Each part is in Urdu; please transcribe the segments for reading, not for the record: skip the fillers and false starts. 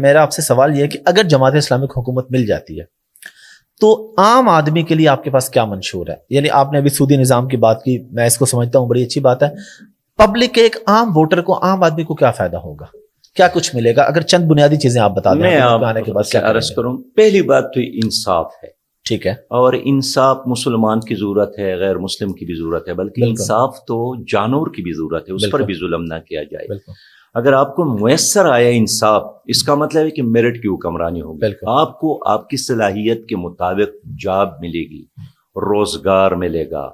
میرا آپ سے سوال یہ ہے کہ اگر جماعت اسلامی کو حکومت مل جاتی ہے تو عام آدمی کے لیے آپ کے پاس کیا منشور ہے؟ یعنی آپ نے ابھی سودی نظام کی بات کی، میں اس کو سمجھتا ہوں بڑی اچھی بات ہے. پبلک کے ایک عام ووٹر کو، عام آدمی کو کیا فائدہ ہوگا، کیا کچھ ملے گا؟ اگر چند بنیادی چیزیں آپ بتا دیں. میں آنے کے بعد کیا عرض کروں. پہلی بات تو انصاف ہے. ٹھیک ہے. اور انصاف مسلمان کی ضرورت ہے، غیر مسلم کی بھی ضرورت ہے، بلکہ انصاف تو جانور کی بھی ضرورت ہے، اس پر بھی ظلم نہ کیا جائے. اگر آپ کو میسر آیا انصاف، اس کا مطلب ہے کہ میرٹ کی حکمرانی ہوگی. آپ کو آپ کی صلاحیت کے مطابق جاب ملے گی، روزگار ملے گا،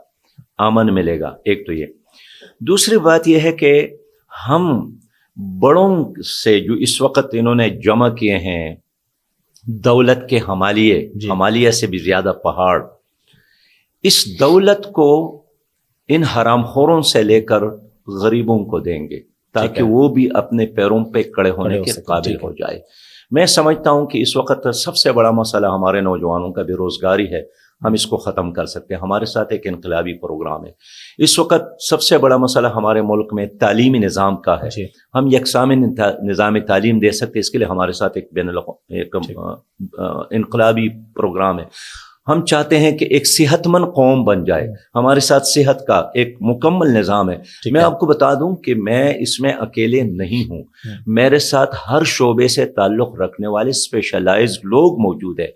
امن ملے گا. ایک تو یہ. دوسری بات یہ ہے کہ ہم بڑوں سے جو اس وقت انہوں نے جمع کیے ہیں دولت کے ہمالیہ سے بھی زیادہ پہاڑ، اس دولت کو ان حرام خوروں سے لے کر غریبوں کو دیں گے تاکہ وہ بھی اپنے پیروں پہ کھڑے ہونے کے قابل ہو جائے. میں سمجھتا ہوں کہ اس وقت سب سے بڑا مسئلہ ہمارے نوجوانوں کا بے روزگاری ہے. ہم اس کو ختم کر سکتے ہیں. ہمارے ساتھ ایک انقلابی پروگرام ہے. اس وقت سب سے بڑا مسئلہ ہمارے ملک میں تعلیمی نظام کا ہے. ہم یکساں نظام تعلیم دے سکتے، اس کے لیے ہمارے ساتھ ایک انقلابی پروگرام ہے. ہم چاہتے ہیں کہ ایک صحت مند قوم بن جائے. ہمارے ساتھ صحت کا ایک مکمل نظام ہے. میں آپ کو بتا دوں کہ میں اس میں اکیلے نہیں ہوں. میرے ساتھ ہر شعبے سے تعلق رکھنے والے اسپیشلائزڈ لوگ موجود ہیں.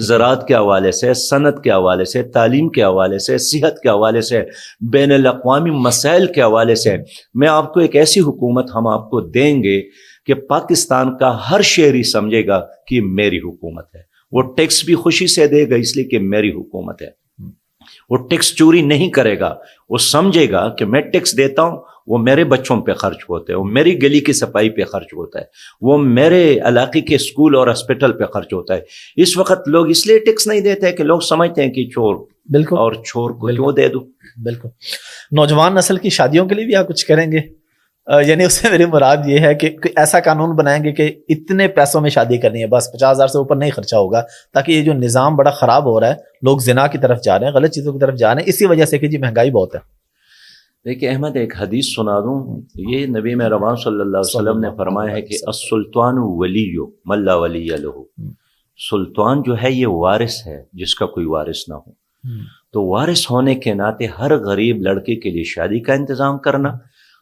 زراعت کے حوالے سے، صنعت کے حوالے سے، تعلیم کے حوالے سے، صحت کے حوالے سے، بین الاقوامی مسائل کے حوالے سے. میں آپ کو ایک ایسی حکومت ہم آپ کو دیں گے کہ پاکستان کا ہر شہری سمجھے گا کہ میری حکومت ہے. وہ ٹیکس بھی خوشی سے دے گا اس لیے کہ میری حکومت ہے. وہ ٹیکس چوری نہیں کرے گا. وہ سمجھے گا کہ میں ٹیکس دیتا ہوں، وہ میرے بچوں پہ خرچ ہوتے ہیں، وہ میری گلی کی صفائی پہ خرچ ہوتا ہے، وہ میرے علاقے کے اسکول اور ہاسپٹل پہ خرچ ہوتا ہے. اس وقت لوگ اس لیے ٹیکس نہیں دیتے کہ لوگ سمجھتے ہیں کہ چور، بالکل، اور چور کو کیوں دے دوں. بالکل. نوجوان نسل کی شادیوں کے لیے بھی آپ کچھ کریں گے؟ یعنی اس سے میری مراد یہ ہے کہ ایسا قانون بنائیں گے کہ اتنے پیسوں میں شادی کرنی ہے، بس 50,000 سے اوپر نہیں خرچہ ہوگا، تاکہ یہ جو نظام بڑا خراب ہو رہا ہے، لوگ زنا کی طرف جا رہے ہیں، غلط چیزوں کی طرف جا رہے ہیں اسی وجہ سے کہ جی مہنگائی بہت ہے. دیکھیے احمد، ایک حدیث سنا دوں. یہ نبی مہربان صلی اللہ علیہ وسلم نے فرمایا ہے کہ السلطان ولی من لا ولی لہ. سلطان جو ہے یہ وارث ہے جس کا کوئی وارث نہ ہو. تو وارث ہونے کے ناطے ہر غریب لڑکے کے لیے شادی کا انتظام کرنا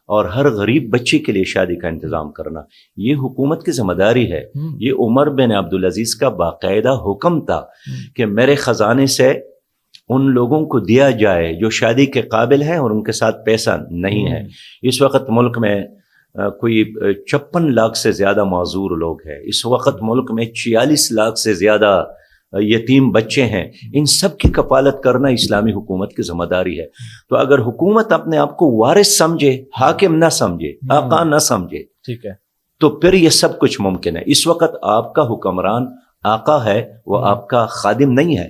اور ہر غریب بچے کے لیے شادی کا انتظام کرنا یہ حکومت کی ذمہ داری ہے. یہ عمر بن عبدالعزیز کا باقاعدہ حکم تھا کہ میرے خزانے سے ان لوگوں کو دیا جائے جو شادی کے قابل ہیں اور ان کے ساتھ پیسہ نہیں ہے. اس وقت ملک میں کوئی 56 لاکھ سے زیادہ معذور لوگ ہیں. اس وقت ملک میں 46 لاکھ سے زیادہ یتیم بچے ہیں. ان سب کی کفالت کرنا اسلامی حکومت کی ذمہ داری ہے. تو اگر حکومت اپنے آپ کو وارث سمجھے، حاکم نہ سمجھے، آقا نہ سمجھے، ٹھیک ہے، تو پھر یہ سب کچھ ممکن ہے. اس وقت آپ کا حکمران آقا ہے، وہ آپ کا خادم نہیں ہے.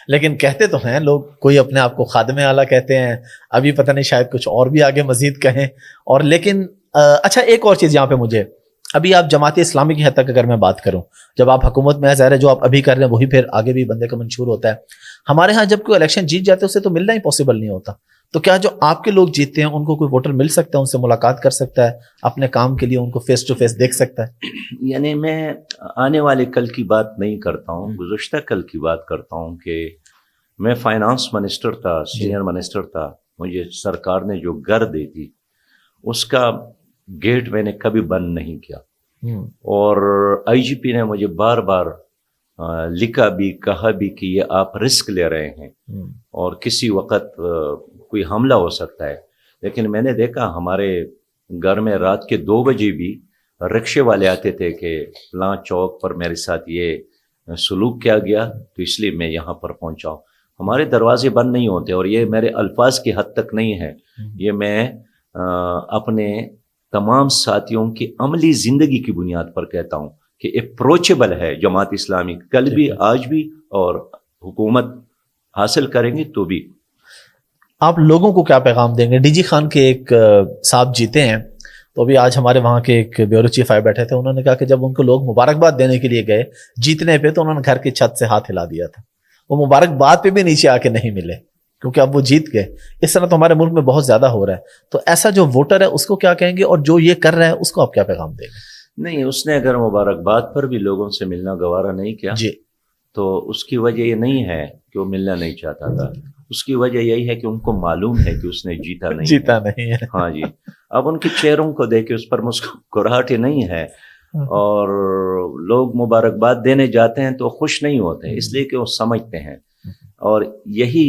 لیکن کہتے تو ہیں لوگ، کوئی اپنے آپ کو خادم اعلیٰ کہتے ہیں، ابھی پتہ نہیں شاید کچھ اور بھی آگے مزید کہیں. اور لیکن اچھا ایک اور چیز یہاں پہ مجھے، ابھی آپ جماعت اسلامی کی حد تک اگر میں بات کروں، جب آپ حکومت میں ظاہر ہے جو آپ ابھی کر رہے ہیں وہی پھر آگے بھی بندے کا منشور ہوتا ہے. ہمارے ہاں جب کوئی الیکشن جیت جاتے ہیں اسے تو ملنا ہی پاسبل نہیں ہوتا. تو کیا جو آپ کے لوگ جیتتے ہیں ان کو کوئی ووٹر مل سکتا ہے، ان سے ملاقات کر سکتا ہے، اپنے کام کے لیے ان کو فیس ٹو فیس دیکھ سکتا ہے؟ یعنی میں آنے والے کل کی بات نہیں کرتا ہوں، گزشتہ کل کی بات کرتا ہوں کہ میں فائنانس منسٹر تھا، سینئر منسٹر تھا. مجھے سرکار نے جو گھر دی تھی اس کا گیٹ میں نے کبھی بند نہیں کیا. اور آئی جی پی نے مجھے بار بار لکھا بھی، کہا بھی کہ یہ آپ رسک لے رہے ہیں اور کسی وقت کوئی حملہ ہو سکتا ہے. لیکن میں نے دیکھا ہمارے گھر میں رات کے 2 بجے بھی رکشے والے آتے تھے کہ فلاں چوک پر میرے ساتھ یہ سلوک کیا گیا تو اس لیے میں یہاں پر پہنچا ہوں. ہمارے دروازے بند نہیں ہوتے. اور یہ میرے الفاظ کی حد تک نہیں ہے، یہ میں اپنے تمام ساتھیوں کی عملی زندگی کی بنیاد پر کہتا ہوں کہ اپروچیبل ہے جماعت اسلامی، کل بھی، آج بھی، اور حکومت حاصل کریں گے تو بھی. آپ لوگوں کو کیا پیغام دیں گے؟ ڈی جی خان کے ایک صاحب جیتے ہیں، تو ابھی آج ہمارے وہاں کے ایک بیورو چیف آئے بیٹھے تھے، انہوں نے کہا کہ جب ان کو لوگ مبارکباد دینے کے لیے گئے جیتنے پہ تو انہوں نے گھر کی چھت سے ہاتھ ہلا دیا تھا. وہ مبارکباد پہ بھی نیچے آ کے نہیں ملے کیونکہ اب وہ جیت گئے. اس طرح تو ہمارے ملک میں بہت زیادہ ہو رہا ہے. تو ایسا جو ووٹر ہے اس کو کیا کہیں گے، اور جو یہ کر رہا ہے اس کو آپ کیا پیغام دیں گے؟ نہیں، اس نے اگر مبارکباد پر بھی لوگوں سے ملنا گوارا نہیں کیا جی تو اس کی وجہ یہ نہیں ہے کہ وہ ملنا نہیں چاہتا تھا، اس کی وجہ یہی ہے کہ ان کو معلوم ہے کہ اس نے جیتا نہیں ہے. ہاں جی، اب ان کے چہروں کو دیکھ کے اس پر مسکراہٹ نہیں ہے، اور لوگ مبارکباد دینے جاتے ہیں تو خوش نہیں ہوتے ہیں، اس لیے کہ وہ سمجھتے ہیں. اور یہی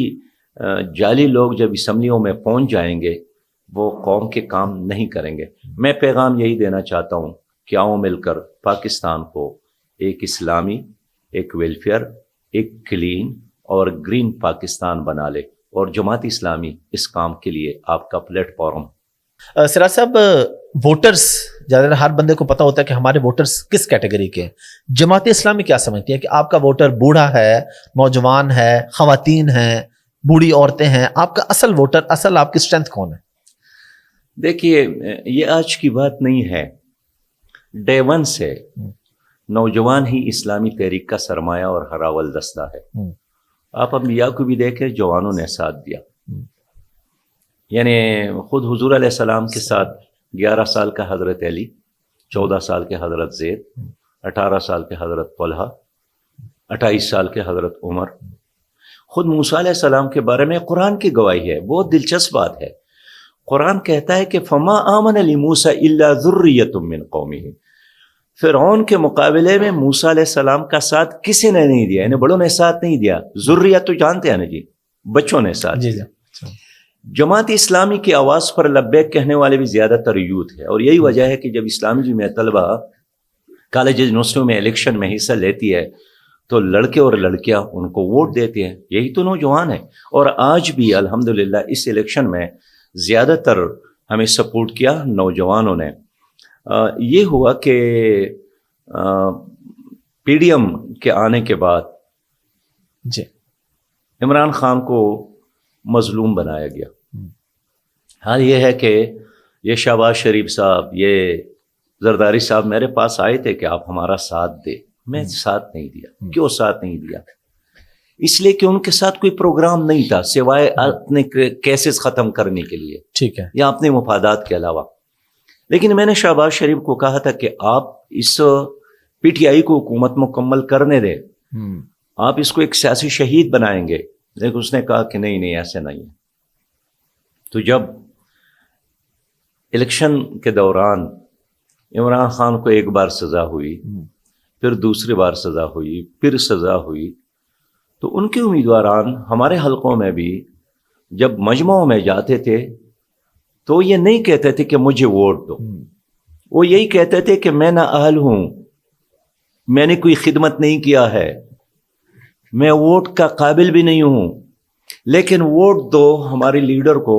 جعلی لوگ جب اسمبلیوں میں پہنچ جائیں گے وہ قوم کے کام نہیں کریں گے. میں پیغام یہی دینا چاہتا ہوں کہ آؤ مل کر پاکستان کو ایک اسلامی، ایک ویلفیئر، ایک کلین اور گرین پاکستان بنا لے، اور جماعت اسلامی اس کام کے لیے آپ کا پلیٹ فارم. سراج صاحب، ووٹرز زیادہ ہر بندے کو پتا ہوتا ہے کہ ہمارے ووٹرز کس کیٹیگری کے ہیں. جماعت اسلامی کیا سمجھتی ہے کہ آپ کا ووٹر بوڑھا ہے، نوجوان ہے، خواتین ہیں، بوڑھی عورتیں ہیں؟ آپ کا اصل ووٹر، اصل آپ کی اسٹرینتھ کون ہے؟ دیکھیے، یہ آج کی بات نہیں ہے، ڈے ون سے نوجوان ہی اسلامی تحریک کا سرمایہ اور ہراول دستہ ہے. آپ انبیاء کو بھی دیکھیں، جوانوں نے ساتھ دیا. یعنی خود حضور علیہ السلام کے ساتھ 11 سال کا حضرت علی، 14 سال کے حضرت زید، 18 سال کے حضرت طلحہ، 28 سال کے حضرت عمر. خود موسیٰ علیہ السلام کے بارے میں قرآن کی گواہی ہے. بہت دلچسپ بات ہے، قرآن کہتا ہے کہ فما آمن لموسیٰ الا ذریۃ من قومہ. فرعون کے مقابلے میں موسیٰ علیہ السلام کا ساتھ کسی نے نہیں دیا، یعنی بڑوں نے ساتھ نہیں دیا. ذریت تو جانتے ہیں نا جی، بچوں نے ساتھ دیا. جماعت اسلامی کی آواز پر لبیک کہنے والے بھی زیادہ تر یوتھ ہے، اور یہی وجہ ہے کہ جب اسلامی جمعیت طلبہ کالج یونیورسٹیوں میں الیکشن میں حصہ لیتی ہے تو لڑکے اور لڑکیاں ان کو ووٹ دیتے ہیں. یہی تو نوجوان ہیں. اور آج بھی الحمدللہ اس الیکشن میں زیادہ تر ہمیں سپورٹ کیا نوجوانوں نے. یہ ہوا کہ پی ڈی ایم کے آنے کے بعد جی عمران خان کو مظلوم بنایا گیا. حال یہ ہے کہ یہ شہباز شریف صاحب، یہ زرداری صاحب میرے پاس آئے تھے کہ آپ ہمارا ساتھ دیں. میں ساتھ نہیں دیا. کیوں ساتھ نہیں دیا؟ اس لیے کہ ان کے ساتھ کوئی پروگرام نہیں تھا سوائے اپنے کیسز ختم کرنے کے لیے، ٹھیک ہے، یا اپنے مفادات کے علاوہ. لیکن میں نے شہباز شریف کو کہا تھا کہ آپ اس پی ٹی آئی کو حکومت مکمل کرنے دیں، آپ اس کو ایک سیاسی شہید بنائیں گے. لیکن اس نے کہا کہ نہیں ایسے نہیں ہے. تو جب الیکشن کے دوران عمران خان کو ایک بار سزا ہوئی، پھر دوسری بار سزا ہوئی، پھر سزا ہوئی، تو ان کے امیدواران ہمارے حلقوں میں بھی جب مجمعوں میں جاتے تھے تو یہ نہیں کہتے تھے کہ مجھے ووٹ دو. وہ یہی کہتے تھے کہ میں نااہل ہوں، میں نے کوئی خدمت نہیں کیا ہے، میں ووٹ کا قابل بھی نہیں ہوں، لیکن ووٹ دو ہمارے لیڈر کو،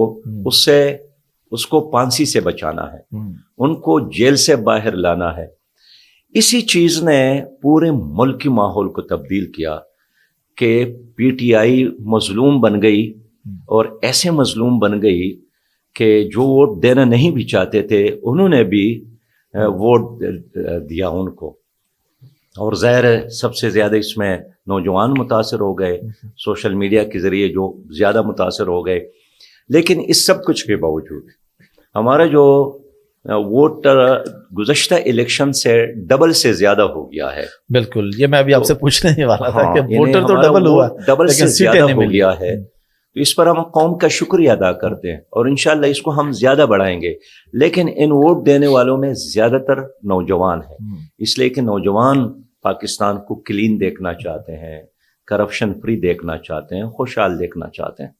اس کو پھانسی سے بچانا ہے، ان کو جیل سے باہر لانا ہے. اسی چیز نے پورے ملک کی ماحول کو تبدیل کیا کہ پی ٹی آئی مظلوم بن گئی، اور ایسے مظلوم بن گئی کہ جو ووٹ دینا نہیں بھی چاہتے تھے انہوں نے بھی ووٹ دیا ان کو. اور ظاہر ہے سب سے زیادہ اس میں نوجوان متاثر ہو گئے، سوشل میڈیا کے ذریعے جو زیادہ متاثر ہو گئے. لیکن اس سب کچھ کے باوجود ہمارا جو ووٹ گزشتہ الیکشن سے ڈبل سے زیادہ ہو گیا ہے. بالکل، یہ میں ابھی آپ سے پوچھنے والا تھا کہ ووٹر تو ہمارا ڈبل ہوا، ڈبل سے زیادہ ہو گیا ہے. ملی. تو اس پر ہم قوم کا شکریہ ادا کرتے ہیں، اور انشاءاللہ اس کو ہم زیادہ بڑھائیں گے. لیکن ان ووٹ دینے والوں میں زیادہ تر نوجوان ہیں، اس لیے کہ نوجوان پاکستان کو کلین دیکھنا چاہتے ہیں، کرپشن فری دیکھنا چاہتے ہیں، خوشحال دیکھنا چاہتے ہیں.